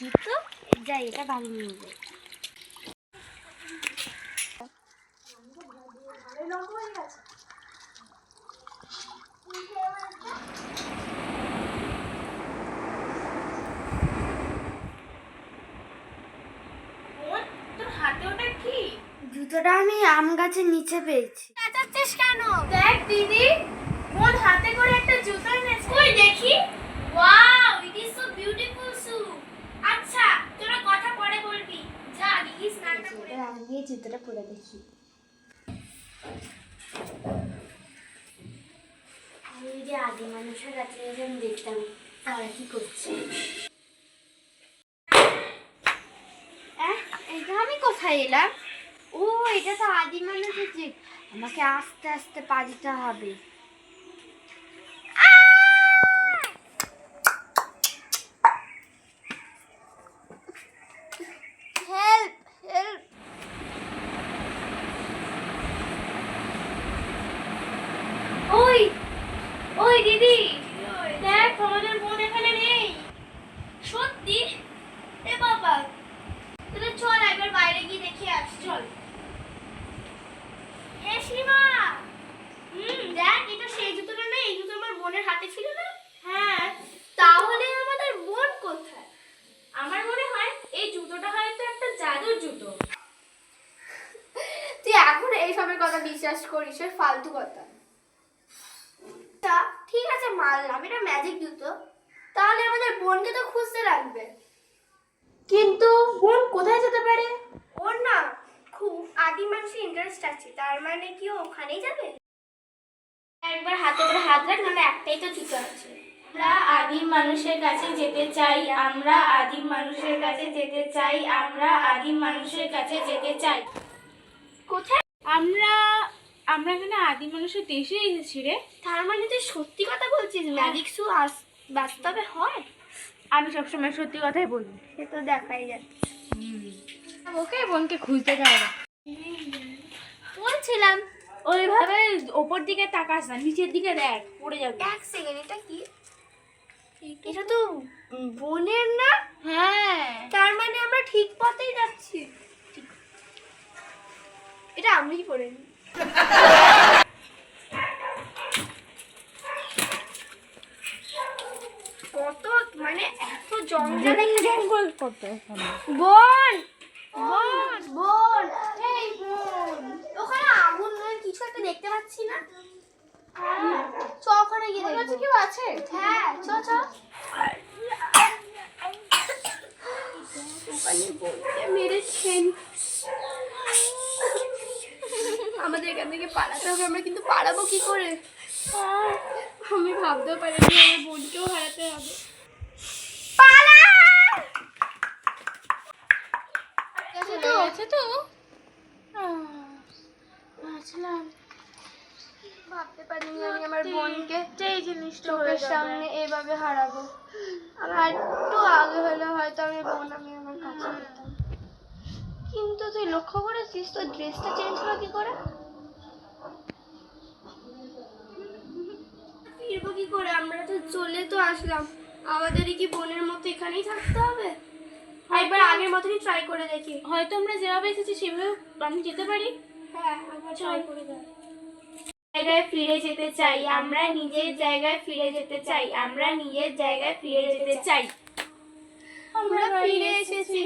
জুতো যাই, এটা বাড়ি নিয়ে যাই। জুতোটা আমি আম গাছের নিচে পেয়েছি। চেঁচাচ্ছিস কেন? দেখ দিদি, বোন হাতে করে একটা জুতো এনেছে। কই দেখি। Wow, it is so beautiful shoe. আচ্ছা, তোরা কথা পরে বলবি। যা দিদি স্নানটা করে আমি গিয়ে জুতোটা পরে দেখি। আমি যে আদি মানুষের কাছে আমি দেখতাম তারা কি করছে। এটা আমি কোথায় এলাম? ও, এটা তো আদি মানুষের যে, আমাকে আস্তে আস্তে পা দিতে হবে। Help help. ওই ওই দিদি, দেখ আমাদের বোন এখানে নেই। সত্যি? এ বাবা, তাহলে চল একবার বাইরে গিয়ে দেখে আসি। চল। এ সীমা, দেখ, এটা সেই জুতোটা না? এই জুতো আমার বোনের হাতে ছিল না? হ্যাঁ, তাহলে আমাদের বোন কোথায়? আমার মনে হয় এই জুতোটা হয়তো একটা জাদুর জুতো। তুই এখন এইসবের কথা বিশ্বাস করিস? ফালতু কথা। ঠিক আছে, মানলাম এটা ম্যাজিক জুতো, তাহলে আমাদের বোনকে তো খুঁজতে লাগবে। কিন্তু বোন কোথায় যেতে পারে? ওর না খুব আদি মানুষের ইন্টারেস্ট আছে, তার মানে কি ও ওখানেই যাবে? একবার হাতে করে হাত রাখ, নাহলে একটাই তো জুতো আছে। আমরা আদিম মানুষের কাছে যেতে চাই, আমরা আদিম মানুষের কাছে যেতে চাই, আমরা আদিম মানুষের কাছে যেতে চাই। কোথায়? আমরা এখানে আদিম মানুষের দেশে এসেছি রে। তার মানে তুই সত্যি কথা বলছিস? ম্যাজিক শু বাস্তবে হয়? আমি সবসময় সত্যি কথাই বলি। সে তো দেখাই যাচ্ছে। ওকে বোনকে খুঁজতে যাবে। বলছিলাম ওইভাবে ওপর দিকে তাকাস না, নিচের দিকে দেখ, পড়ে যাবে। এক সেকেন্ড, এটা কি? এটা তো বোনের না? হ্যাঁ, তার মানে আমরা ঠিক পথেই যাচ্ছি। এটা আমি করে নি। কত মানে এত জঞ্জালে জঙ্গল কত। বোন বোন বোন, এই বোন, ওখানে আগুন নয় কিছু একটা দেখতে পাচ্ছি না? চ ওখানে গিয়ে দেখবো। কেউ আছে? হ্যাঁ, চ চ। ওখানে বোনকে মেরেছেন। আমাদের এখান থেকে পালাতে হবে। আমরা কিন্তু পালাবো কি করে? আমি ভাবতেও পারিনি আমার বোনকেও হারাতে হবে। পালা! আছে তো। ভাবতে পারিনি আমি আমার বোনকে এই জিনিসটা চোখের সামনে এভাবে হারাবো। আমার একটু আগে হলে হয়তো আমি আমার কাছে পেতাম। কিন্তু তুই লক্ষ্য করেছিস তোর ড্রেসটা চেঞ্জ হলো কি করে? ফিরবো কি করে? আমরা তো চলে তো আসলাম, আমাদেরই কি বোনের মতো এখানেই থাকতে হবে? একবার আগের মতনই ট্রাই করে দেখি। হয়তো আমরা যেভাবে এসেছি সেভাবে আমি যেতে পারি। হ্যাঁ, একবার ট্রাই করে দেখ। জায়গায় ফিরে যেতে চাই, আমরা নিজের জায়গায় ফিরে যেতে চাই, আমরা নিজের জায়গায় ফিরে যেতে চাই। আমরা ফিরে এসেছি।